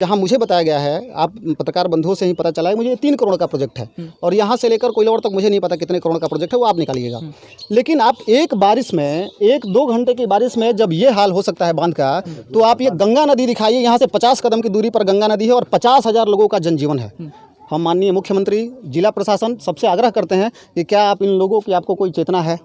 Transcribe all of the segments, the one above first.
जहाँ मुझे बताया गया है, आप पत्रकार बंधुओं से ही पता चला है, मुझे 3 करोड़ का प्रोजेक्ट है और यहाँ से लेकर कोई और तक मुझे नहीं पता कितने करोड़ का प्रोजेक्ट है, वो आप निकालिएगा। लेकिन आप एक बारिश में 1-2 घंटे की बारिश में जब ये हाल हो सकता है बांध का, तो आप ये गंगा नदी दिखाइए। यहाँ से 50 कदम की दूरी पर गंगा नदी है और 50,000 लोगों का जनजीवन है। हम माननीय मुख्यमंत्री, जिला प्रशासन सबसे आग्रह करते हैं कि क्या आप इन लोगों की आपको कोई चेतना है?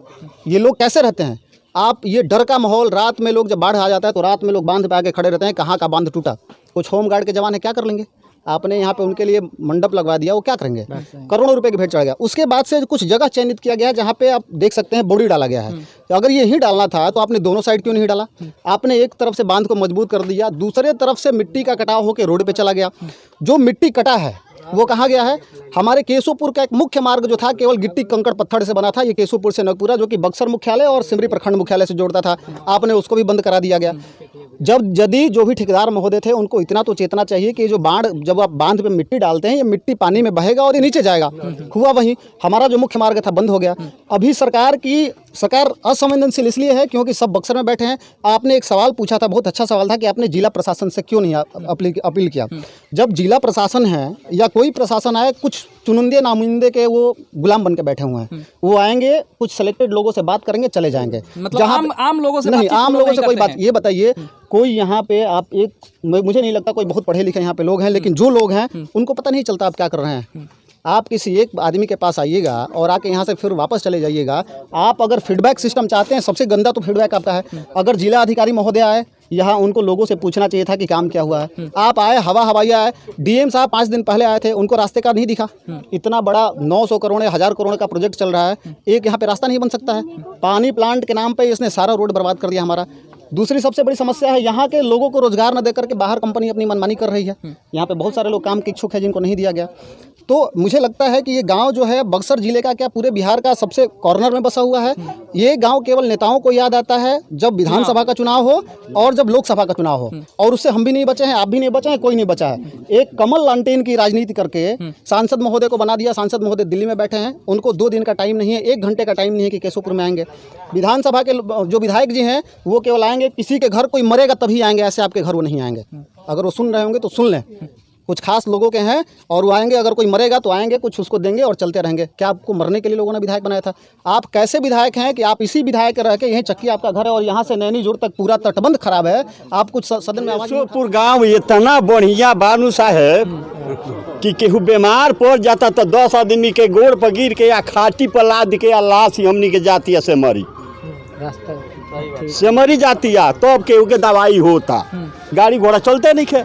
ये लोग कैसे रहते हैं? आप ये डर का माहौल, रात में लोग जब बाढ़ आ जाता है तो रात में लोग बांध पे आके खड़े रहते हैं, कहाँ का बांध टूटा। कुछ होम गार्ड के जवान है, क्या कर लेंगे? आपने यहाँ पे उनके लिए मंडप लगवा दिया, वो क्या करेंगे? करोड़ों रुपए की भेंट चढ़ गया। उसके बाद से कुछ जगह चयनित किया गया जहाँ पे आप देख सकते हैं बोरी डाला गया है। तो अगर ये ही डालना था तो आपने दोनों साइड क्यों नहीं डाला? आपने एक तरफ से बांध को मजबूत कर दिया, दूसरे तरफ से मिट्टी का कटाव होकर रोड पे चला गया। जो मिट्टी कटा है वो कहाँ गया है? हमारे केशोपुर का एक मुख्य मार्ग जो था केवल गिट्टी कंकड़ पत्थर से बना था, ये केशोपुर से नगपुरा, जो कि बक्सर मुख्यालय और सिमरी प्रखंड मुख्यालय से जोड़ता था, आपने उसको भी बंद करा दिया गया। जब यदि जो भी ठेकेदार महोदय थे उनको इतना तो चेतना चाहिए कि जो जब आप बांध पे मिट्टी डालते हैं, ये मिट्टी पानी में बहेगा और ये नीचे जाएगा। हुआ वहीं, हमारा जो मुख्य मार्ग था बंद हो गया। अभी सरकार असंवेदनशील इसलिए है क्योंकि सब बक्सर में बैठे हैं। आपने एक सवाल पूछा था, बहुत अच्छा सवाल था कि आपने जिला प्रशासन से क्यों नहीं अपील किया। जब जिला प्रशासन है या कोई प्रशासन आए, कुछ चुनिंदे नामुनिंदे के वो गुलाम बन के बैठे हुए हैं। वो आएंगे, कुछ सिलेक्टेड लोगों से बात करेंगे, चले जाएंगे। मतलब आम लोगों से नहीं, आम लोगों से कोई बात। ये बताइए, कोई यहाँ पे आप मुझे नहीं लगता कोई बहुत पढ़े लिखे यहाँ पे लोग हैं, लेकिन जो लोग हैं उनको पता नहीं चलता आप क्या कर रहे हैं। आप किसी एक आदमी के पास आइएगा और आके यहाँ से फिर वापस चले जाइएगा। आप अगर फीडबैक सिस्टम चाहते हैं, सबसे गंदा तो फीडबैक आपका है। अगर जिला अधिकारी महोदय आए यहाँ, उनको लोगों से पूछना चाहिए था कि काम क्या हुआ है। आप आए, हवाइया आए, डीएम साहब 5 दिन पहले आए थे, उनको रास्ते का नहीं दिखा। इतना बड़ा 900 करोड़ 1000 करोड़ का प्रोजेक्ट चल रहा है, एक यहाँ पे रास्ता नहीं बन सकता है? पानी प्लांट के नाम पे इसने सारा रोड बर्बाद कर दिया हमारा। दूसरी सबसे बड़ी समस्या है, यहाँ के लोगों को रोजगार न देकर के बाहर कंपनी अपनी मनमानी कर रही है। यहाँ पे बहुत सारे लोग काम के इच्छुक हैं जिनको नहीं दिया गया। तो मुझे लगता है कि ये गांव जो है बक्सर जिले का क्या पूरे बिहार का सबसे कॉर्नर में बसा हुआ है। ये गांव केवल नेताओं को याद आता है जब विधानसभा का चुनाव हो और जब लोकसभा का चुनाव हो, और उससे हम भी नहीं बचे हैं, आप भी नहीं बचे हैं, कोई नहीं बचा है। एक कमल लालटेन की राजनीति करके सांसद महोदय को बना दिया। सांसद महोदय दिल्ली में बैठे हैं, उनको 2 दिन का टाइम नहीं है, 1 घंटे का टाइम नहीं है कि केशोपुर में आएंगे। विधानसभा के जो विधायक जी हैं वो केवल आएंगे, किसी के घर कोई मरेगा तभी आएंगे, ऐसे आपके घर वो नहीं आएंगे। अगर वो सुन रहे होंगे तो सुन लें, कुछ खास लोगों के हैं और वो आएंगे, अगर कोई मरेगा तो आएंगे, कुछ उसको देंगे और चलते रहेंगे। क्या आपको मरने के लिए लोगों ने विधायक बनाया था? आप कैसे विधायक हैं कि आप इसी विधायक रह के यहीं चक्की आपका घर है और यहाँ से नैनीजोर तक पूरा तटबंध खराब है, आप कुछ सदन में आवाज। केशोपुर गाँव इतना बढ़िया बानू साहब कि केहू बीमार पड़ जाता तो 10 आदमी के गोड़ पर गिर के या खाटी पर लाद के या लाश हमनी के जाती है सेमरी जाती है, तब केहू के दवाई होता। गाड़ी घोड़ा चलते नहीं खे,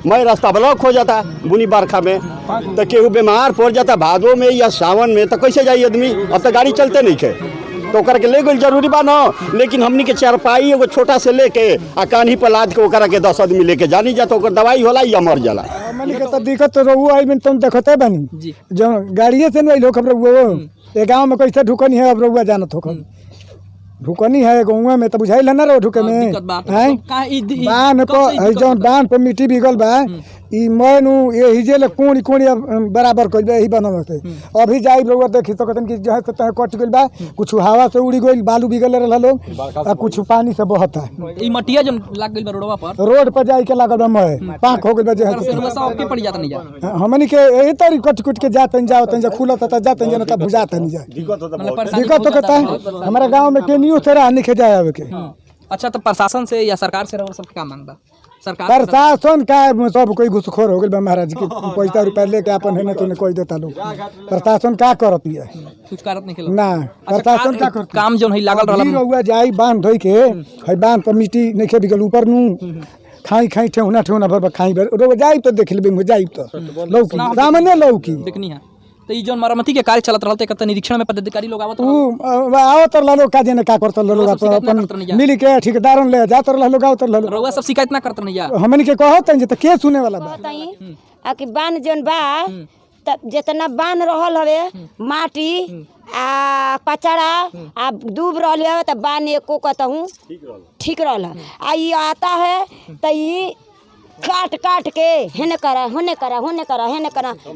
मैं रास्ता ब्लॉक हो जाता बुनी बरखा में, तो केहू बीमार पड़ जाता भादों में या सावन में, तो कैसे जाइए आदमी? अब तो गाड़ी चलते नहीं खे, तो ओकरा के ले गई जरूरी बा न। लेकिन हमनी के चारपाई एगो छोटा से लेके आ कान्ही पर लाद के ओकरा के 10 आदमी लेके जानी जा, तो ओकर दवाई होला या मर जाला। हमनी के तो दिक्कत तो रहू आई में तुम देखते बनी जो गाड़िए से नहीं लोग खबर वो ये गांव में कैसे ढुकनी है। अब रहुआ जानत हो ढुकनी है गाँव में, तो बुझाइल ना रहो ढुके में बांध पर जौन बांध पर मिट्टी बिगल बा, ई मैनू यही जे कोणी बराबर कर यही बनते। अभी जाई लोग देखी तो कहते कि जो है तो कट गइल बा, कुछ हवा से उड़ी गइल, बालू बिगल रहल लोग और कुछ पानी से बहता। ई मटिया जो लाग गइल बा रोडवा पर, रोड पर जाई के लागल बा मैं पाक हो गइल बा। जे पड़ जाता नहीं जा, हमनी के यही तरी कट के जाते जाओ जा खुलत त जाते न त बुझाता नहीं जा। दिक्कत तो कहता है हमारा गांव में केनियो से राह नहीं जाए आवे के। अच्छा, तो प्रशासन से या सरकार से सब क्या मांगता? प्रशासन का सब कोई घुसखोर हो गए महाराज के पैसा रुपया लेके अपन है तो कोई देता लोग। प्रशासन का करती है? कुछ करत नहीं ना। प्रशासन का करती काम जो नहीं लागल रहला हुआ जाई बांध धोई के है, बांध पर मिट्टी नहीं खे बिगल ऊपर नु खाई ठेहुना भर खाई रो जाई तो देख लेबे जाई तो लौकी सामान्य लौकी देखनी है। तो ई जोन मरम्मती के कार्य चलत रहते कत निरीक्षण में पदाधिकारी लोग आवत लोग का जेने का करत लोग अपन मिल के ठेकेदारन ले जात लोग आवत रउआ सब शिकायत ना करत नहीं या? हमनी के कहत जे त के सुने वाला बा आ कि बान जोन बा त जितना बान रहल हवे माटी आ कचरा आ डूब रहल है त बान एको कहूँ ठीक रहल आ ई आता है त ई काट के हेने करा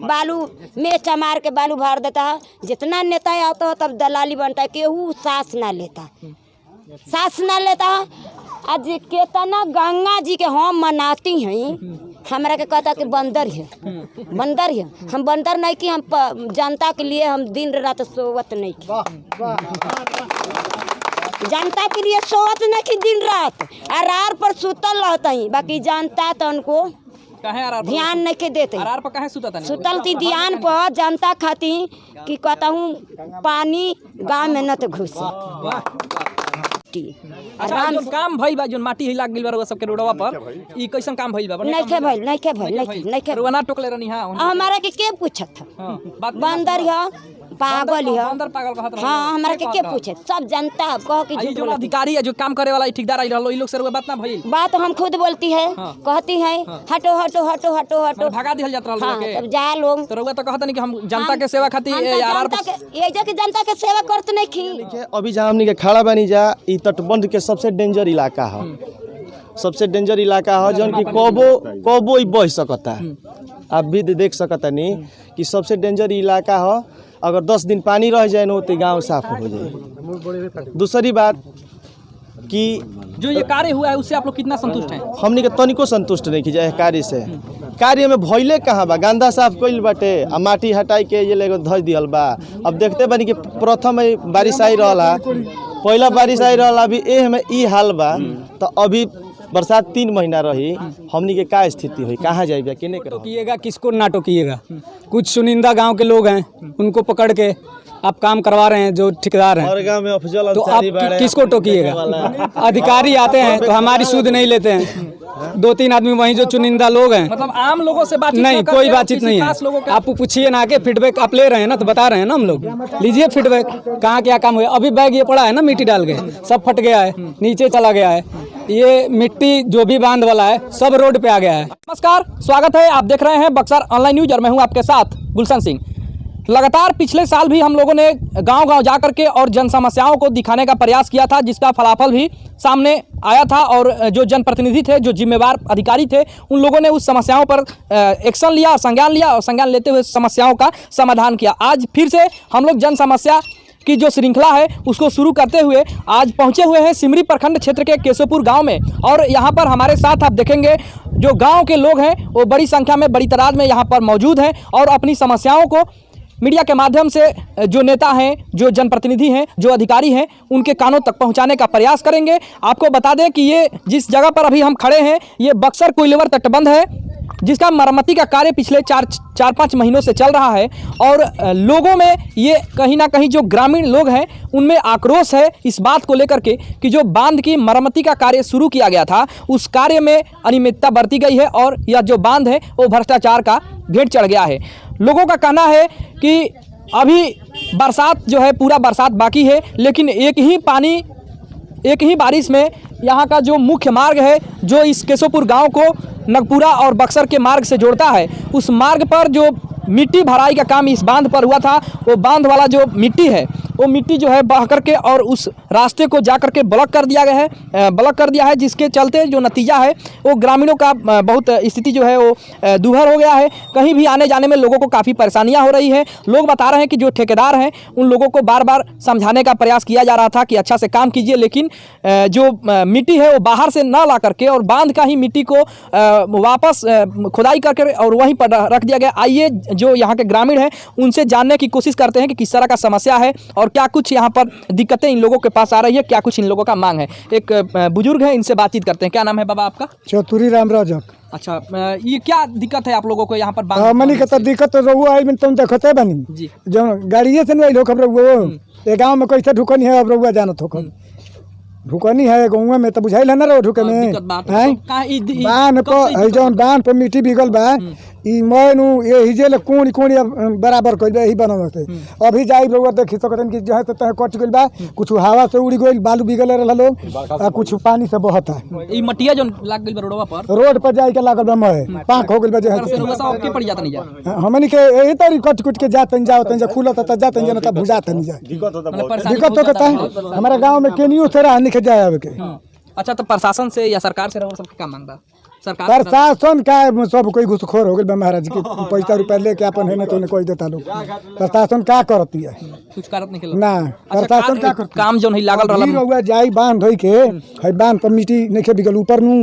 बालू में चमार के बालू भर देता है। जितना नेता आता है तब दलाली बनता है, केहू सांस ना लेता। आज कितना गंगा जी के हम मनाती हैं हमरा के कहता कि बंदर है, बंदर है। हम बंदर नहीं कि हम जनता के लिए हम दिन रात सोवत नहीं की, जनता के लिए सोवत नहीं की दिन रात आरार पर सुतल रहता ही। बाकी जनता तो उनको ध्यान नहीं के देते, सुतल थी ध्यान पर जनता खाती कि कहता हूँ पानी गाँव में न तो घुसे। अच्छा जो काम भइल बा, जो माटी हिला गेल बा सबके रोडवा पर, ई कैसन काम भइल बा? नहीं के भइल रोना टोकले रहनी। हां हमारा के पूछत था, बंदर है पागल है, बंदर पागल कहत रहा। हाँ हमारा के पूछे, सब जनता कह कि जो अधिकारी है, जो काम करे वाला ठेकेदार आई रहलो, ई लोग से बात ना भइल? बात हम खुद बोलती है, कहती है हटो हटो हटो हटो हटो, भगा दिहल जात रहल हाँ, के। तब जा लोग तो रउआ तो कहत नहीं कि हम जनता के सेवा खातिर जनता के सेवा करते नहीं की। अभी जहाँ हमनी के खड़ा बनी जा, ई तटबंध के सबसे डेंजर इलाका है, सबसे डेंजर इलाका है जौन की कबो ही बह सकता है। आप भी देख सकता नहीं कि सबसे डेंजर इलाका है। अगर 10 दिन पानी रह जाए ना तो गांव साफ हो जाए। दूसरी बात कि जो ये कार्य हुआ है उससे आप लोग कितना संतुष्ट हैं? हमनी के तनिको संतुष्ट नहीं किया कार्य से। कार्य में भइले कहाँ बा, गंदा साफ कइल बाटे, आ माटी हटाई के ये लेगो धर दिहल बा। अब देखते बानी कि प्रथम बारिश आई रहला, पहला बारिश आई रहला, अभी एह में ई हाल बा, तो अभी बरसात 3 महीना रही, हमनी के क्या स्थिति हुई, कहाँ जाइएगा, किने टोकिएगा, किसको ना टोकिएगा। कुछ चुनिंदा गांव के लोग हैं, उनको पकड़ के आप काम करवा रहे हैं, जो ठेकेदार हैं, और गांव में अफजल तो आप किसको टोकिएगा? अधिकारी आते हैं तो हमारी सूद नहीं लेते हैं। 2-3 आदमी वहीं जो चुनिंदा लोग हैं, मतलब आम लोगों से बातचीत नहीं, कोई बातचीत नहीं है। आप पूछिए ना, आके फीडबैक आप ले रहे हैं ना, तो बता रहे हैं ना हम लोग, लीजिए फीडबैक, कहाँ क्या काम हुआ। अभी बैग ये पड़ा है ना, मिट्टी डाल के सब फट गया है, नीचे चला गया है, ये मिट्टी जो भी बांध वाला है सब रोड पे आ गया है। नमस्कार, स्वागत है, आप देख रहे हैं बक्सर ऑनलाइन न्यूज और मैं हूं आपके साथ गुलशन सिंह। लगातार पिछले साल भी हम लोगों ने गांव-गांव जा करके और जन समस्याओं को दिखाने का प्रयास किया था, जिसका फलाफल भी सामने आया था। और जो जनप्रतिनिधि थे, जो जिम्मेवार अधिकारी थे, उन लोगों ने उस समस्याओं पर एक्शन लिया, संज्ञान लिया और संज्ञान लेते हुए समस्याओं का समाधान किया। आज फिर से हम लोग जन समस्या की जो श्रृंखला है उसको शुरू करते हुए आज पहुंचे हुए हैं सिमरी प्रखंड क्षेत्र के केशवपुर गांव में। और यहां पर हमारे साथ आप देखेंगे जो गांव के लोग हैं वो बड़ी संख्या में, बड़ी तादाद में यहां पर मौजूद हैं और अपनी समस्याओं को मीडिया के माध्यम से जो नेता हैं, जो जनप्रतिनिधि हैं, जो अधिकारी हैं, उनके कानों तक पहुंचाने का प्रयास करेंगे। आपको बता दें कि ये जिस जगह पर अभी हम खड़े हैं, ये बक्सर कोइलवर तटबंध है, जिसका मरम्मती का कार्य पिछले 4-5 महीनों से चल रहा है। और लोगों में ये कहीं ना कहीं जो ग्रामीण लोग हैं उनमें आक्रोश है इस बात को लेकर के कि जो बांध की मरम्मती का कार्य शुरू किया गया था, उस कार्य में अनियमितता बरती गई है और यह जो बांध है वो भ्रष्टाचार का भेंट चढ़ गया है। लोगों का कहना है कि अभी बरसात जो है, पूरा बरसात बाकी है, लेकिन एक ही बारिश में यहाँ का जो मुख्य मार्ग है, जो इस केशवपुर गांव को नगपुरा और बक्सर के मार्ग से जोड़ता है, उस मार्ग पर जो मिट्टी भराई का काम इस बांध पर हुआ था, वो बांध वाला जो मिट्टी है, वो मिट्टी जो है बह करके और उस रास्ते को जा करके ब्लॉक कर दिया गया है, जिसके चलते जो नतीजा है वो ग्रामीणों का बहुत स्थिति जो है वो दूभर हो गया है। कहीं भी आने जाने में लोगों को काफ़ी परेशानियां हो रही है। लोग बता रहे हैं कि जो ठेकेदार हैं उन लोगों को बार बार समझाने का प्रयास किया जा रहा था कि अच्छा से काम कीजिए, लेकिन जो मिट्टी है वो बाहर से ना ला करके और बांध का ही मिट्टी को वापस खुदाई करके और वहीं पर रख दिया गया। आइए जो यहाँ के ग्रामीण हैं उनसे जानने की कोशिश करते हैं कि किस तरह का समस्या है और क्या कुछ यहाँ पर दिक्कतें इन लोगों के पास आ रही है, क्या कुछ इन लोगों का मांग है। एक बुजुर्ग है, इनसे बातचीत करते हैं। क्या नाम है बाबा आपका? चौधरी रामराजक। अच्छा, ये क्या दिक्कत है आप लोगों को यहाँ पर? मनी के दिक्कत तो रहुआ आई तुम देखते बनी जी, जो गाड़िए से नहीं लोग रहुआ गाँव में कैसे ढुकनी है, अब रहुआ जानत हो ढुकनी है गाँव में तो बुझाइल है ना रो ढुके में बांध को जौन बांध पर मिट्टी बिगल बा, मैं ये हिजे ले कोण बराबर कर यही बनते। अभी जाई लोग देखी सकते कि जो है तो कट गई बा, कुछ हवा से उड़ी गई, बालू बिगल रहा लोग और कुछ पानी से बहता है। मटिया जो लाग गई रोडवा पर, रोड पर जाए के लागल बा, मैं पाक हो गई बा, हमनी के यही तरी कट कुट के जाते जाओ खुलत जाते ना भुजाते नहीं जाए, दिक्कत होता है। हमारे गाँव में केनियो से रहा निकल जाए आवे के। अच्छा, तो प्रशासन से या सरकार से सबके क्या मांगता? प्रशासन का सब कोई घुसखोर हो गए महाराज के पैसा रुपया लेके अपन है ना तो कोई देता लोग। प्रशासन क्या करती है? कुछ करत नहीं ना। प्रशासन क्या करती? काम जो नहीं लागल रहा जाई बांध धोई के है, बांध पर मिट्टी नहीं बिगल ऊपर नू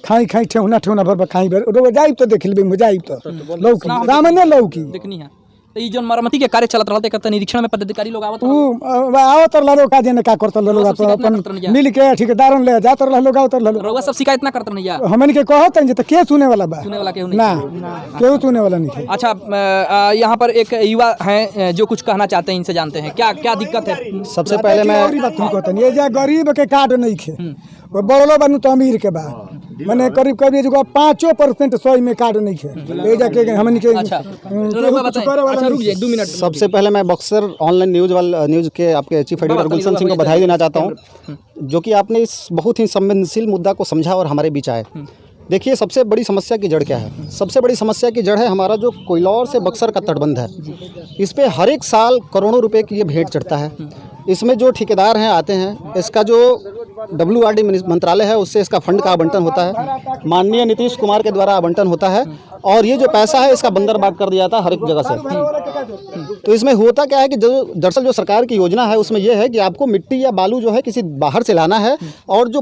खाई खाई ठेहुना ठेहुना भर खाई भर रो जाई तो देख लेबे जाई तो लौकी सामान्य लौकी देखनी है तो ये जो मरम्मती के कार्य चलत रहते कहते निरीक्षण में पदाधिकारी लोग आवत ऊ आओ तो ललो का देने का करत ललो अपन मिल के ठेकेदारन ले जात ललो गाओ तो ललो रउआ सब शिकायत ना करत नहीं या हमन के कहत जे तो के सुने वाला बा सुने वाला केहू नहीं ना केहू सुने वाला नहीं। अच्छा यहाँ पर एक युवा हैं जो कुछ कहना चाहते हैं, इनसे जानते हैं क्या क्या दिक्कत है। सबसे पहले मैं ये जा गरीब के कार्ड नहीं खे वो बड़लो बनू तो अमीर के बा मैंने करीब करीब जो 5% 100 में कार्ड नहीं खे ये जाके हमन के अच्छा रुक जाइए 2 मिनट। सबसे पहले मैं बक्सर ऑनलाइन न्यूज़ के आपके चीफ एडिटर गुलशन सिंह को बधाई देना चाहता हूं, जो कि आपने इस बहुत ही संवेदनशील मुद्दा को समझा और हमारे बीच आए। देखिए, सबसे बड़ी समस्या की जड़ क्या है? सबसे बड़ी समस्या की जड़ है हमारा जो कोइलौर से बक्सर का तटबंध है। इस पे हर एक साल करोड़ों रुपए की ये भेंट चढ़ता है। इसमें जो ठेकेदार हैं आते हैं, इसका जो WRD मंत्रालय है उससे इसका फंड का आवंटन होता है, माननीय नीतीश कुमार के द्वारा आवंटन होता है, और ये जो पैसा है इसका बंदरबांट कर दिया जाता है हर एक जगह से। तो इसमें होता क्या है कि जो दरअसल जो सरकार की योजना है उसमें यह है कि आपको मिट्टी या बालू जो है किसी बाहर से लाना है और जो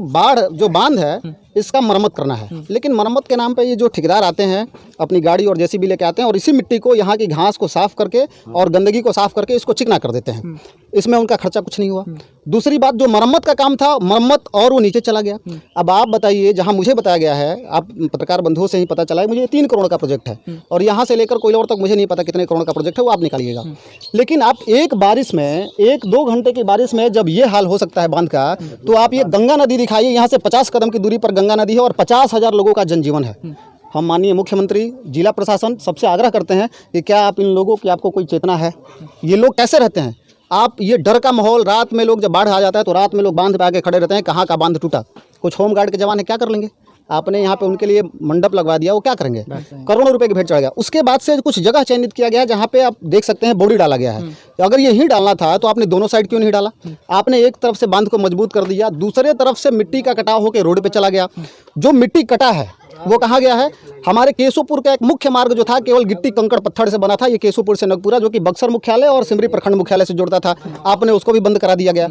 बांध है इसका मरम्मत करना है। लेकिन मरम्मत के नाम पे ये जो ठेकेदार आते हैं अपनी गाड़ी और JCB लेके आते हैं और इसी मिट्टी को, यहाँ की घास को साफ करके और गंदगी को साफ करके इसको चिकना कर देते हैं। इसमें उनका खर्चा कुछ नहीं हुआ। दूसरी बात, जो मरम्मत का काम था, मरम्मत और वो नीचे चला गया। अब आप बताइए, जहाँ मुझे बताया गया है, आप पत्रकार बंधुओं से ही पता चला है, मुझे 3 करोड़ का प्रोजेक्ट है और यहाँ से लेकर कोइलौर तक मुझे नहीं पता कितने करोड़ का प्रोजेक्ट है, वो आप निकालिएगा। लेकिन आप एक बारिश में, 1-2 घंटे की बारिश में जब ये हाल हो सकता है बांध का, तो आप ये गंगा नदी दिखाइए। यहाँ से 50 कदम की दूरी पर गंगा नदी है और 50,000 लोगों का जनजीवन है। हम माननीय मुख्यमंत्री, जिला प्रशासन सबसे आग्रह करते हैं कि क्या आप इन लोगों की, आपको कोई चेतना है? ये लोग कैसे रहते हैं? आप ये डर का माहौल, रात में लोग जब बाढ़ आ जाता है तो रात में लोग बांध पे आके खड़े रहते हैं, कहाँ का बांध टूटा। कुछ होमगार्ड के जवान है, क्या कर लेंगे? आपने यहाँ पे उनके लिए मंडप लगवा दिया, वो क्या करेंगे? करोड़ों रुपए की भेंट चढ़ गया। उसके बाद से कुछ जगह चयनित किया गया जहाँ पे आप देख सकते हैं बोरी डाला गया है। अगर ये ही डालना था तो आपने दोनों साइड क्यों नहीं डाला? आपने एक तरफ से बांध को मजबूत कर दिया, दूसरे तरफ से मिट्टी का कटाव होकर रोड पे चला गया। जो मिट्टी कटा है वो कहाँ गया है? हमारे केशोपुर का एक मुख्य मार्ग जो था केवल गिट्टी कंकड़ पत्थर से बना था, ये केशोपुर से नगपुरा, जो कि बक्सर मुख्यालय और सिमरी प्रखंड मुख्यालय से जोड़ता था, आपने उसको भी बंद करा दिया गया।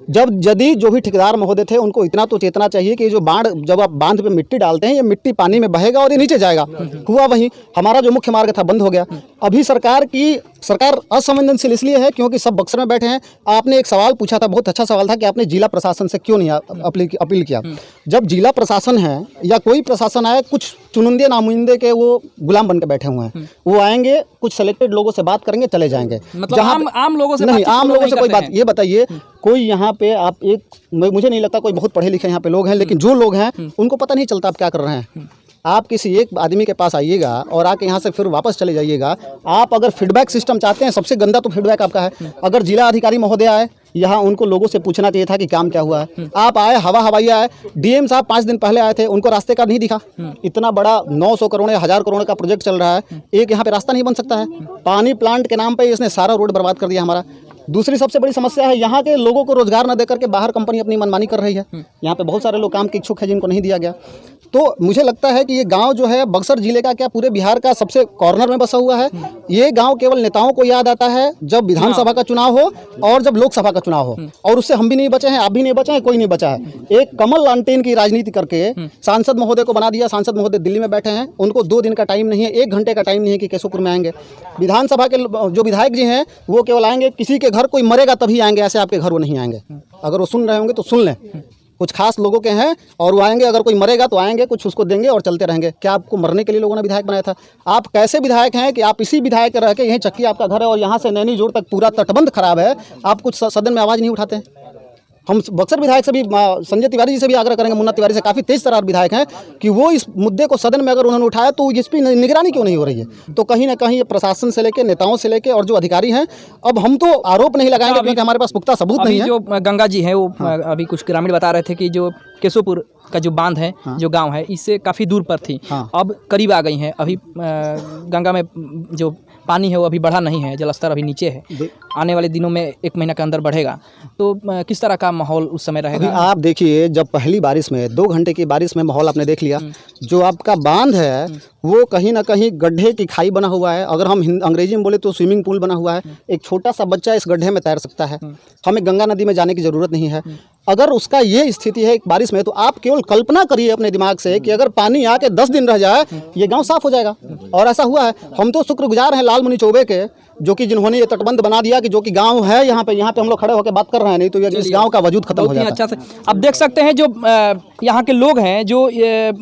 यदि जो भी ठेकेदार महोदय थे उनको इतना तो चेतना चाहिए कि जो जब आप बांध पे मिट्टी डालते हैं, ये मिट्टी पानी में बहेगा और ये नीचे जाएगा। हुआ वही, हमारा जो मुख्य मार्ग था बंद हो गया। अभी सरकार असंवेदनशील इसलिए है क्योंकि सब बक्सर में बैठे हैं। आपने एक सवाल पूछा था, बहुत अच्छा सवाल था, कि आपने जिला प्रशासन से क्यों नहीं अपील किया। जब जिला प्रशासन है या कोई प्रशासन आए, कुछ चुनिंदे नामुनिंदे के वो गुलाम बन के बैठे हुए हैं। वो आएंगे, कुछ सेलेक्टेड लोगों से बात करेंगे, चले जाएंगे। मतलब आम लोगों से नहीं, आम लोगों से कोई बात। ये बताइए, कोई यहाँ पे आप मुझे नहीं लगता कोई बहुत पढ़े लिखे यहाँ पे लोग हैं, लेकिन जो लोग हैं उनको पता नहीं चलता आप क्या कर रहे हैं। आप किसी एक आदमी के पास आइएगा और आके यहाँ से फिर वापस चले जाइएगा। आप अगर फीडबैक सिस्टम चाहते हैं, सबसे गंदा तो फीडबैक आपका है। अगर जिला अधिकारी महोदय आए यहाँ, उनको लोगों से पूछना चाहिए था कि काम क्या हुआ है। आप आए, हवाई आए, DM साहब 5 दिन पहले आए थे, उनको रास्ते का नहीं दिखा। इतना बड़ा 900 करोड़ या 1000 करोड़ का प्रोजेक्ट चल रहा है, एक यहाँ पे रास्ता नहीं बन सकता है? पानी प्लांट के नाम पे इसने सारा रोड बर्बाद कर दिया हमारा। दूसरी सबसे बड़ी समस्या है, यहाँ के लोगों को रोजगार न देकर के बाहर कंपनी अपनी मनमानी कर रही है। यहाँ पे बहुत सारे लोग काम के इच्छुक हैं जिनको नहीं दिया गया। तो मुझे लगता है कि ये गांव जो है बक्सर जिले का, क्या पूरे बिहार का सबसे कॉर्नर में बसा हुआ है। ये गांव केवल नेताओं को याद आता है जब विधानसभा का चुनाव हो और जब लोकसभा का चुनाव हो, और उससे हम भी नहीं बचे हैं, आप भी नहीं बचे हैं, कोई नहीं बचा है। एक कमल लालटेन की राजनीति करके सांसद महोदय को बना दिया। सांसद महोदय दिल्ली में बैठे हैं, उनको 2 दिन का टाइम नहीं है, 1 घंटे का टाइम नहीं है कि केशोपुर में आएंगे। विधानसभा के जो विधायक जी हैं वो केवल आएंगे, किसी के घर कोई मरेगा तभी आएंगे, ऐसे आपके घर वो नहीं आएंगे। अगर वो सुन रहे होंगे तो सुन लें, कुछ खास लोगों के हैं और वो आएंगे, अगर कोई मरेगा तो आएंगे, कुछ उसको देंगे और चलते रहेंगे। क्या आपको मरने के लिए लोगों ने विधायक बनाया था? आप कैसे विधायक हैं कि आप इसी विधायक के रह के, यहीं चक्की आपका घर है और यहाँ से नैनी जोड़ तक पूरा तटबंध खराब है, आप कुछ सदन में आवाज़ नहीं उठाते हैं? हम बक्सर विधायक से भी, संजय तिवारी जी से भी आग्रह करेंगे, मुन्ना तिवारी से, काफ़ी तेज तर्रार विधायक हैं, कि वो इस मुद्दे को सदन में अगर उन्होंने उठाया तो इस पर निगरानी क्यों नहीं हो रही है? तो कहीं ना कहीं प्रशासन से लेके, नेताओं से लेके और जो अधिकारी हैं, अब हम तो आरोप नहीं लगाएंगे क्योंकि हमारे पास पुख्ता सबूत नहीं है। जो गंगा जी हैं वो अभी कुछ ग्रामीण बता रहे थे कि जो केशोपुर का जो बांध है, जो गांव है, इससे काफ़ी दूर पर थी, अब करीब आ गई हैं। अभी गंगा में जो पानी है वो अभी बढ़ा नहीं है, जलस्तर अभी नीचे है, आने वाले दिनों में 1 महीना के अंदर बढ़ेगा, तो किस तरह का माहौल उस समय रहेगा? आप देखिए, जब पहली बारिश में 2 घंटे की बारिश में माहौल आपने देख लिया, जो आपका बांध है वो कहीं ना कहीं गड्ढे की खाई बना हुआ है। अगर हम अंग्रेजी में बोले तो स्विमिंग पूल बना हुआ है। एक छोटा सा बच्चा इस गड्ढे में तैर सकता है, हमें गंगा नदी में जाने की ज़रूरत नहीं है। अगर उसका ये स्थिति है बारिश में, तो आप केवल कल्पना करिए अपने दिमाग से कि अगर पानी आके 10 दिन रह जाए, ये गांव साफ हो जाएगा। और ऐसा हुआ है। हम तो शुक्रगुजार हैं लालमुनि चौबे के, जो कि जिन्होंने ये तटबंध बना दिया कि जो कि गांव है यहाँ पे हम लोग खड़े होकर बात कर रहे हैं, नहीं तो ये इस गांव का वजूद खत्म हो जाता। अच्छा से अब देख सकते हैं जो यहाँ के लोग हैं जो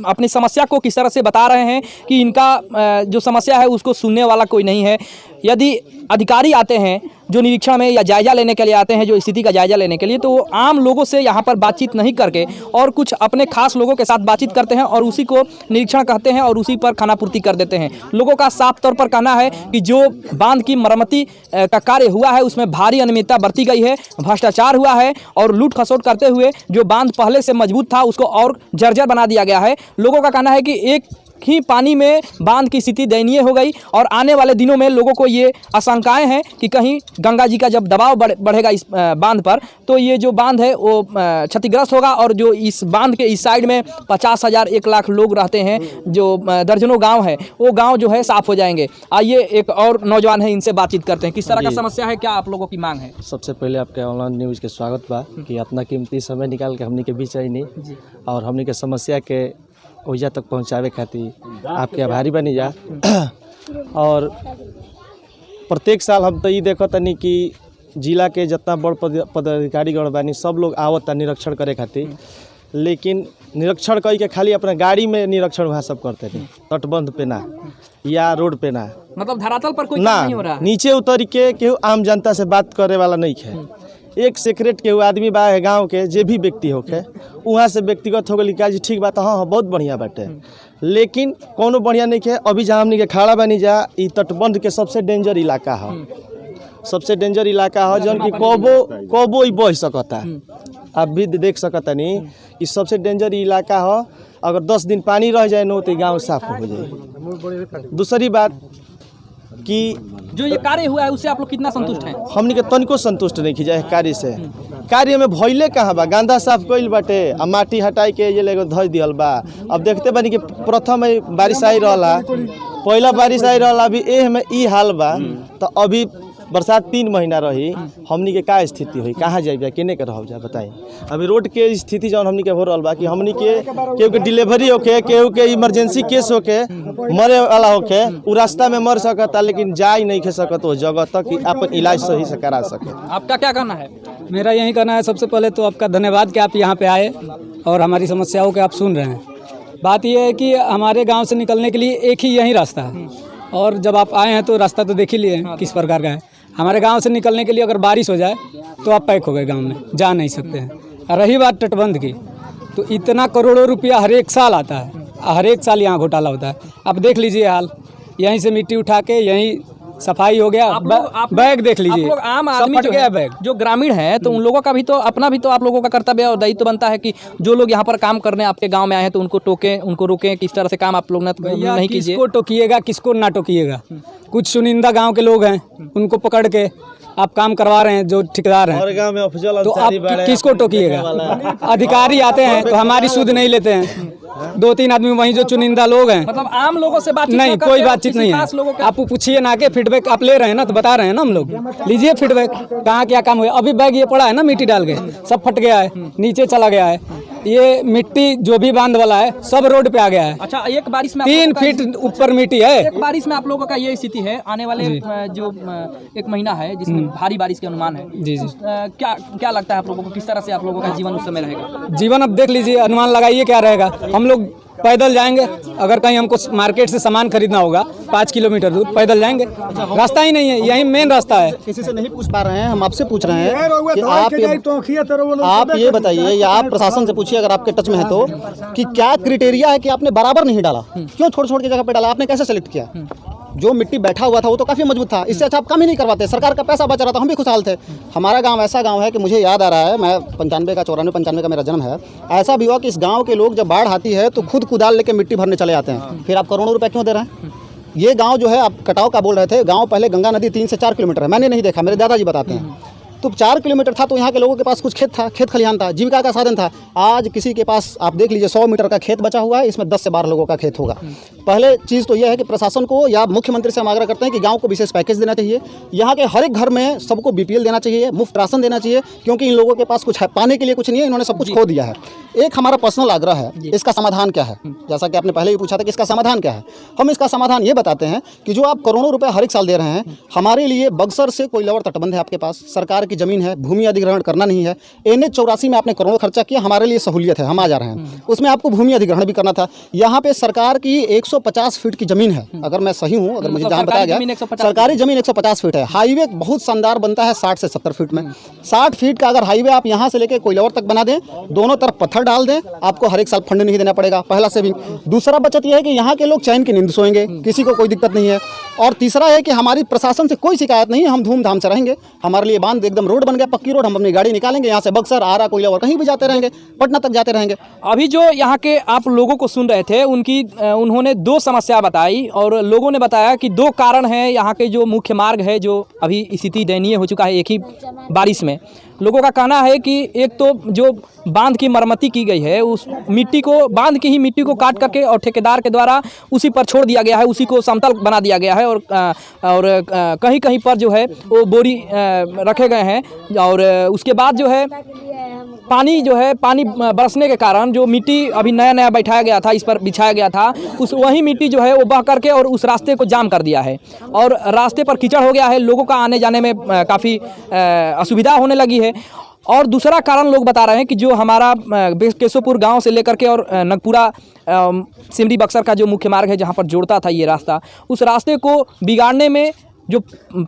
अपनी समस्या को किस तरह से बता रहे हैं कि इनका जो समस्या है उसको सुनने वाला कोई नहीं है। यदि अधिकारी आते हैं जो निरीक्षण में या जायजा लेने के लिए आते हैं, जो स्थिति का जायजा लेने के लिए, तो वो आम लोगों से यहाँ पर बातचीत नहीं करके और कुछ अपने खास लोगों के साथ बातचीत करते हैं और उसी को निरीक्षण कहते हैं और उसी पर खानापूर्ति कर देते हैं। लोगों का साफ तौर पर कहना है कि जो बांध की मरम्मती का कार्य हुआ है उसमें भारी अनियमितता बरती गई है, भ्रष्टाचार हुआ है और लूट खसोट करते हुए जो बांध पहले से मजबूत था उसको और जर्जर बना दिया गया है। लोगों का कहना है कि एक ही पानी में बांध की स्थिति दयनीय हो गई और आने वाले दिनों में लोगों को ये आशंकाएं हैं कि कहीं गंगा जी का जब दबाव बढ़ेगा इस बांध पर, तो ये जो बांध है वो क्षतिग्रस्त होगा और जो इस बांध के इस साइड में 50,000 1 लाख लोग रहते हैं, जो दर्जनों गांव है, वो गांव जो है साफ हो जाएंगे। आइए एक और नौजवान है, इनसे बातचीत करते हैं। किस तरह का समस्या है, क्या आप लोगों की मांग है? सबसे पहले आपके ऑनलाइन न्यूज़ के स्वागत बा कि अपना कीमती समय निकाल के हमनी के बीच आई नहीं और हमनी के समस्या के ओइजा तक पहुँचावे खातिर आपके आभारी बनी जा। और प्रत्येक साल हम तो ये देखो तनी कि जिला के जितना बड़ पदाधिकारी गण बानी सब लोग आवत निरीक्षण करे खातिर, लेकिन निरीक्षण कई के खाली अपना गाड़ी में निरीक्षण वहाँ सब करते नहीं, तटबंध पे ना या रोड पे ना, मतलब धरातल पर कोई ना काम नहीं हो रहा। नीचे उतर के केहू आम जनता से बात करे वाला नहीं है। एक सेक्रेट के आदमी बा है गांव के, जे भी व्यक्ति होके वहाँ से व्यक्तिगत हो गई जी ठीक बात, हाँ बहुत बढ़िया बाटे, लेकिन कोनो बढ़िया नहीं है। अभी जहाँ हमनी के खड़ा बनी जा, ई तटबंध के सबसे डेंजर इलाका है, सबसे डेंजर इलाका है जौन की कबो ही बह सकता है। आप भी देख सकता नहीं, ई सबसे डेंजर इलाका है। अगर 10 दिन पानी रह जाए नो तो गाँव साफ हो जाए। दूसरी बात कि जो ये कार्य हुआ है उससे आप लोग कितना संतुष्ट हैं? हमनी के तनिको संतुष्ट नहीं की जाए कार्य से। कार्य में भइले कहाँ बा, गंदा साफ कइल बाटे आ माटी हटाई के ये लेगो धइ दियल बा। अब देखते बानी कि प्रथम बारिश आई रहला, पहला बारिश आई रहला, अभी एह में ई हाल बा, तो अभी बरसात 3 महीना रही, हमनी के का स्थिति हुई, कहाँ जाए केने के रह जा बताई। अभी रोड के स्थिति जौन हमनी के हो रहल बा कि हमनी के केहू के डिलीवरी होके, केहू के इमरजेंसी केस होके, मरे वाला होके, उ रास्ता में मर सकता लेकिन जा ही नहीं खे सकत वो जगह तक कि अपन इलाज सही से करा सके। आपका क्या कहना है? मेरा यही कहना है, सबसे पहले तो आपका धन्यवाद कि आप यहाँ पे आए और हमारी समस्याओं को आप सुन रहे हैं। बात यह है कि हमारे गांव से निकलने के लिए एक ही यही रास्ता है और जब आप आए हैं तो रास्ता तो देख ही लिए किस प्रकार का है। हमारे गांव से निकलने के लिए अगर बारिश हो जाए तो आप पैक हो गए, गांव में जा नहीं सकते हैं। रही बात तटबंध की, तो इतना करोड़ों रुपया हर एक साल आता है, हर एक साल यहाँ घोटाला होता है। आप देख लीजिए हाल, यहीं से मिट्टी उठा के यहीं सफाई हो गया, बैग देख लीजिए, आम आदमी जो है, बैग जो ग्रामीण है, तो उन लोगों का भी तो अपना भी तो आप लोगों का कर्तव्य और दायित्व बनता है कि जो लोग यहाँ पर काम करने आपके गांव में आए हैं तो उनको टोकें, उनको रोकें, किस तरह से काम आप लोग नहीं कीजिए। किसको टोकिएगा, किसको ना टोकिएगा। कुछ चुनिंदा गांव के लोग हैं, उनको पकड़ के आप काम करवा रहे हैं, जो ठेकेदार हैं, तो आप किसको टोकिएगा। अधिकारी आते हैं तो हमारी सुध नहीं लेते हैं, 2-3 आदमी वहीं जो चुनिंदा लोग हैं, मतलब आम लोगों से बातचीत नहीं, कोई बातचीत नहीं है। आप पूछिए ना के फीडबैक आप ले रहे हैं ना, तो बता रहे हैं ना हम लोग, लीजिए फीडबैक, कहाँ क्या काम हुआ। अभी बैग ये पड़ा है ना मिट्टी डाल के, सब फट गया है, नीचे चला गया है। ये मिट्टी जो भी बांध वाला है सब रोड पे आ गया है। अच्छा, एक बारिश में 3 फीट ऊपर मिट्टी है। एक बारिश में आप लोगों का ये स्थिति है, आने वाले जो 1 महीना है जिसमें भारी बारिश के अनुमान है, जी जी, क्या लगता है आप लोगों को, किस तरह से आप लोगों का जीवन उस समय रहेगा? जीवन अब देख लीजिए, अनुमान लगाइए क्या रहेगा। हम लोग पैदल जाएंगे, अगर कहीं हमको मार्केट से सामान खरीदना होगा 5 किलोमीटर दूर पैदल जाएंगे, रास्ता ही नहीं है, यही मेन रास्ता है। किसी से नहीं पूछ पा रहे हैं, हम आपसे पूछ रहे हैं कि आप ये बताइए या आप प्रशासन से पूछिए अगर आपके टच में है तो, कि क्या क्राइटेरिया है कि आपने बराबर नहीं डाला, क्यों छोड़ के जगह पे डाला, आपने कैसे सेलेक्ट किया? जो मिट्टी बैठा हुआ था वो तो काफ़ी मजबूत था, इससे अच्छा आप काम ही नहीं करवाते, सरकार का पैसा बच रहा था, हम भी खुशहाल थे। हमारा गांव ऐसा गांव है कि मुझे याद आ रहा है, मैं 94 का मेरा जन्म है, ऐसा भी हुआ कि इस गांव के लोग जब बाढ़ आती है तो खुद कुदाल लेके मिट्टी भरने चले आते हैं, फिर आप करोड़ों रुपए क्यों दे रहे हैं? ये गांव जो है आप कटाव का बोल रहे थे, गांव पहले गंगा नदी 3 से 4 किलोमीटर है, मैंने नहीं देखा, मेरे दादाजी बताते हैं। तो 4 किलोमीटर था तो यहाँ के लोगों के पास कुछ खेत था, खेत खलिहान था, जीविका का साधन था। आज किसी के पास आप देख लीजिए 100 मीटर का खेत बचा हुआ है, इसमें 10 से 12 लोगों का खेत होगा। पहले चीज़ तो यह है कि प्रशासन को या मुख्यमंत्री से हम आग्रह करते हैं कि गांव को विशेष पैकेज देना चाहिए, यहाँ के हर एक घर में सबको BPL देना चाहिए, मुफ्त राशन देना चाहिए, क्योंकि इन लोगों के पास कुछ है, पाने के लिए कुछ नहीं है, इन्होंने सब कुछ खो दिया है। एक हमारा पर्सनल आग्रह है, इसका समाधान क्या है, जैसा कि आपने पहले भी पूछा था कि इसका समाधान क्या है। हम इसका समाधान ये बताते हैं कि जो आप करोड़ों रुपए हर एक साल दे रहे हैं, हमारे लिए बक्सर से कोई लवर तटबंध है आपके पास, सरकार की ज़मीन है, भूमि अधिग्रहण करना नहीं है। NH 84 में आपने करोड़ों खर्चा किया, हमारे लिए सहूलियत है, हम आ जा रहे हैं, उसमें आपको भूमि अधिग्रहण भी करना था। यहाँ पे सरकार की 150 फीट की ज़मीन है, अगर मैं सही हूँ, अगर मुझे जहाँ बताया गया, सरकारी ज़मीन 150 फीट है। हाईवे बहुत शानदार बनता है 60 से 70 फीट में। 60 फीट का अगर हाईवे आप यहाँ से लेकर कोइलवर तक बना दें, दोनों तरफ पत्थर डाल दें, आपको हर एक साल फंड नहीं देना पड़ेगा, पहला सेविंग। दूसरा बचत यह है कि यहाँ के लोग चैन की नींद सोएंगे, किसी को कोई दिक्कत नहीं है। और तीसरा है कि हमारी प्रशासन से कोई शिकायत नहीं है, हम धूमधाम से रहेंगे। हमारे लिए बांध एकदम रोड बन गया, पक्की रोड, हम अपनी गाड़ी निकालेंगे, यहाँ से बक्सर, आरा, कोइलवर कहीं भी जाते रहेंगे, पटना तक जाते रहेंगे। अभी जो यहाँ के आप लोगों को सुन रहे थे, उन्होंने 2 समस्या बताई और लोगों ने बताया कि 2 कारण हैं यहाँ के जो मुख्य मार्ग है, जो अभी स्थिति दयनीय हो चुका है एक ही बारिश में। लोगों का कहना है कि एक तो जो बांध की मरम्मती की गई है, उस मिट्टी को, बांध की ही मिट्टी को काट करके और ठेकेदार के द्वारा उसी पर छोड़ दिया गया है, उसी को समतल बना दिया गया है, और कहीं कहीं पर जो है वो बोरी रखे गए हैं। और उसके बाद जो है पानी बरसने के कारण जो मिट्टी अभी नया बैठाया गया था, इस पर बिछाया गया था, वही मिट्टी जो है वो बह करके और उस रास्ते को जाम कर दिया है और रास्ते पर कीचड़ हो गया है। लोगों का आने जाने में काफ़ी असुविधा होने लगी है। और दूसरा कारण लोग बता रहे हैं कि जो हमारा केशवपुर गांव से लेकर के और नगपुरा सिमरी बक्सर का जो मुख्य मार्ग है, जहां पर जोड़ता था ये रास्ता, उस रास्ते को बिगाड़ने में जो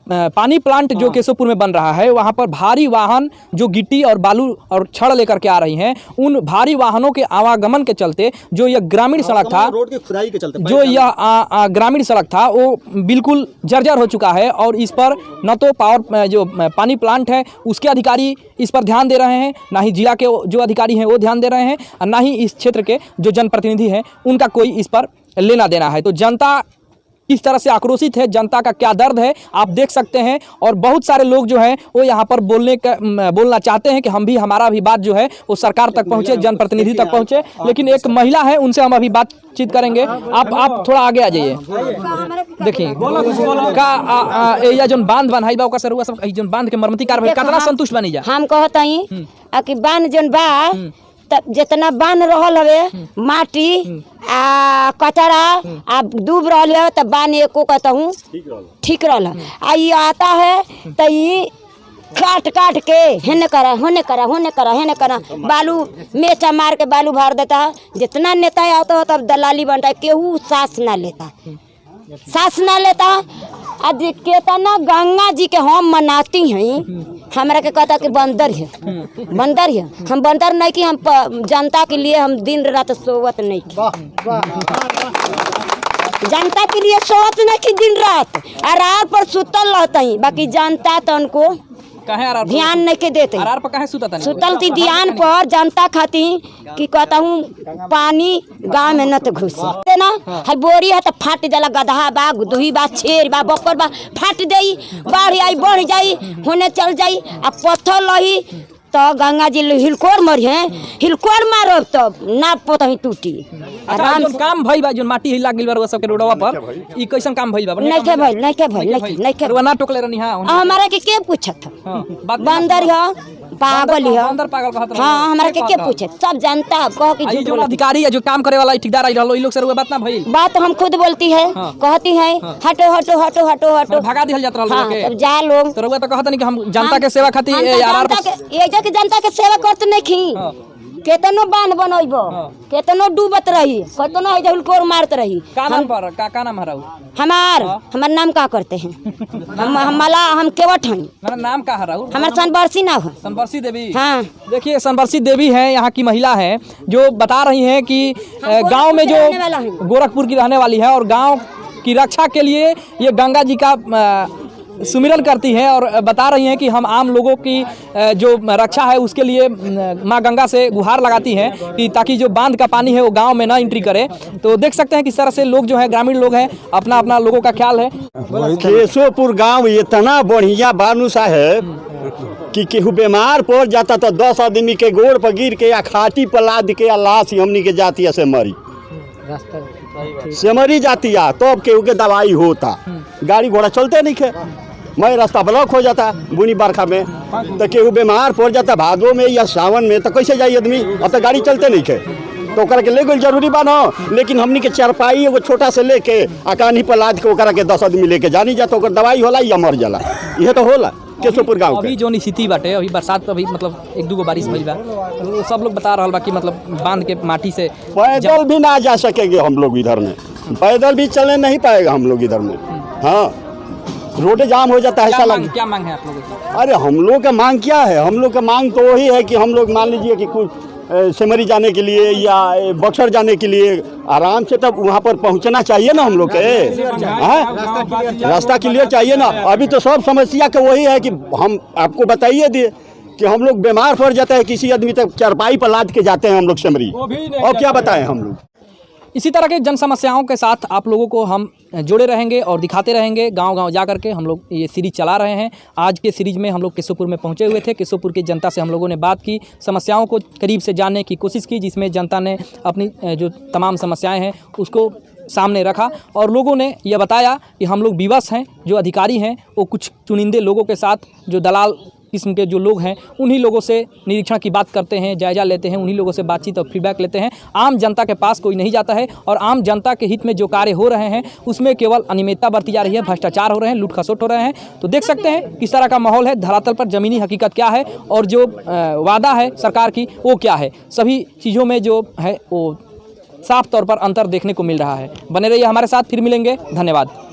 पानी प्लांट जो केशवपुर में बन रहा है, वहाँ पर भारी वाहन जो गिट्टी और बालू और छड़ लेकर के आ रही हैं, उन भारी वाहनों के आवागमन के चलते जो यह ग्रामीण सड़क था, रोड की खुदाई के चलते जो यह ग्रामीण सड़क था वो बिल्कुल जर्जर हो चुका है। और इस पर न तो पावर जो पानी प्लांट है उसके अधिकारी इस पर ध्यान दे रहे हैं, ना ही जिला के जो अधिकारी हैं वो ध्यान दे रहे हैं, और ना ही इस क्षेत्र के जो जनप्रतिनिधि हैं उनका कोई इस पर लेना देना है। तो जनता किस तरह से आक्रोशित है, जनता का क्या दर्द है, आप देख सकते हैं। और बहुत सारे लोग जो हैं वो यहाँ पर बोलना चाहते हैं कि हम भी, हमारा भी बात जो है वो सरकार तक पहुँचे, जनप्रतिनिधि तक पहुँचे। लेकिन एक महिला है, उनसे हम अभी बातचीत करेंगे। आप थोड़ा आगे आ जाइए। देखिए का या जो बांध बनाई बा ओकर से सब जो बांध के मरम्मती कार्य कितना संतुष्ट बनी जा। हम कहत हई कि बांध जोन बा तब जितना बांध रहल हवे, माटी आ कचरा आ डूब रहल है, तब बांध एको कहूँ ठीक रहल। आ ये आता है तो ये काट के हेने करा होने करा बालू मेचा मार के बालू भर देता है। जितना नेता आता है तब दलाली बनता है, केहू सास ना लेता। आज केतना गंगा जी के हम मनाती हैं, हमरा के कहता कि बंदर है। हम बंदर नहीं कि हम जनता के लिए हम दिन रात सोवत नहीं की, जनता के लिए सोवत नहीं की दिन रात, आरार पर सुतल रहता ही। बाकी जनता तो उनको ध्यान नहीं के देते, सुतल थी ध्यान पर जनता खाती कि कहता हूँ पानी गाँव में न तो घुसे ना। हर बोरी है तो फाट जाला, गधा बा, दुही बा, छेर बा, बकर बा, फाट दई, बाढ़ आई बढ़ जाई, होने चल जाई। अब पत्थर लही तो गंगा जी हिलकोर हिलकोर मारो तब ना पोतही टूटी। आराम से काम भइल बा, जो माटी हिला गेल बा सब के रोडवा पर, ई कैसन काम भइल बा? नहीं के भइल रोना टोकले रहनी। हां हमारा के पूछत बंदर है, पागल है, बंदर पागल कहत। हां हमारा के पूछत, सब जानता कह कि जो अधिकारी है, जो काम करे वाला ठेकेदार आई रहलो, ई लोग से रुआ बात ना भइल। बात हम खुद बोलती है, कहती है हटो भगा दिहल जात रहलो के। तब जा लोग तो रुआ तो कहत नहीं कि हम जनता के सेवा खातिर यार के जनता के सेवा करते नहीं खी। केतनो बांध बनइबो, केतनो डूबत रही, केतनो है हुलकोर मारत रही। का नाम पर का नाम हराऊ? हमार नाम का करते हैं हम केवट हन। मेरा नाम का हराऊ? हमार सनबरसी ना हो, सनबरसी देवी। हाँ देखिए सनबरसी देवी है, यहाँ की महिला है, जो बता रही हैं कि गांव में जो गोरखपुर की रहने वाली है और गांव की रक्षा के लिए ये गंगा जी का सुमिरन करती हैं और बता रही हैं कि हम आम लोगों की जो रक्षा है उसके लिए माँ गंगा से गुहार लगाती हैं कि ताकि जो बांध का पानी है वो गांव में ना एंट्री करे। तो देख सकते हैं किस तरह से लोग जो है ग्रामीण लोग हैं अपना अपना लोगों का ख्याल है। केशोपुर गांव इतना बढ़िया बानू साहब कि केहू बीमार पड़ जाता तो 10 आदमी के गोड़ पर गिर के या खाटी पर लाद के या लाश हमनी के जाती है सेमरी जाती है तब केहू के दवाई होता। गाड़ी घोड़ा चलते नहीं खे, मैं रास्ता ब्लॉक हो जाता बुनी बरखा में, तो केहू बीमार पड़ जाता भादों में या सावन में तो कैसे जाइए आदमी। अब तो गाड़ी चलते नहीं खे तो ओकरा के ले गई जरूरी बा न, लेकिन हमनी के चारपाई एगो छोटा से लेके अकानी पर लाद के ओकरा के 10 आदमी लेके जानी जाता ओकर दवाई होला या मर जाला। यह तो होला केशोपुर गाँव अभी जो स्थिति बाटे अभी बरसात पे अभी मतलब 1-2 बारिश भइल बा तो सब लोग बता रहा बा कि मतलब बांध के माटी से पैदल भी ना जा सकेंगे हम लोग इधर में, पैदल भी चलने नहीं पाएगा हम लोग इधर में। हाँ रोड जाम हो जाता है ऐसा लगे। क्या मांग है आप लोगों की? अरे हम लोग का मांग क्या है, हम लोग का मांग तो वही है कि हम लोग मान लीजिए कि कुछ सेमरी जाने के लिए या बक्सर जाने के लिए आराम से तब वहाँ पर पहुँचना चाहिए ना हम लोग के। रास्ता क्लियर चाहिए ना। अभी तो सब समस्या का वही है कि हम आपको बताइए दिए कि हम लोग बीमार पड़ जाते हैं किसी आदमी तक चारपाई पर लाद के जाते हैं हम लोग सेमरी, और क्या बताएं हम लोग। इसी तरह के जन समस्याओं के साथ आप लोगों को हम जुड़े रहेंगे और दिखाते रहेंगे। गांव-गांव जा करके हम लोग ये सीरीज चला रहे हैं। आज के सीरीज में हम लोग केशोपुर में पहुंचे हुए थे। केशोपुर की जनता से हम लोगों ने बात की, समस्याओं को करीब से जानने की कोशिश की, जिसमें जनता ने अपनी जो तमाम समस्याएं हैं उसको सामने रखा और लोगों ने यह बताया कि हम लोग विवश हैं। जो अधिकारी हैं वो कुछ चुनिंदे लोगों के साथ, जो दलाल किस्म के जो लोग हैं उन्हीं लोगों से निरीक्षण की बात करते हैं, जायजा लेते हैं, उन्हीं लोगों से बातचीत और फीडबैक लेते हैं। आम जनता के पास कोई नहीं जाता है और आम जनता के हित में जो कार्य हो रहे हैं उसमें केवल अनियमितता बरती जा रही है, भ्रष्टाचार हो रहे हैं, लूट खसोट हो रहे हैं। तो देख सकते हैं किस तरह का माहौल है, धरातल पर ज़मीनी हकीकत क्या है और जो वादा है सरकार की वो क्या है। सभी चीज़ों में जो है वो साफ तौर पर अंतर देखने को मिल रहा है। बने रहिए हमारे साथ, फिर मिलेंगे। धन्यवाद।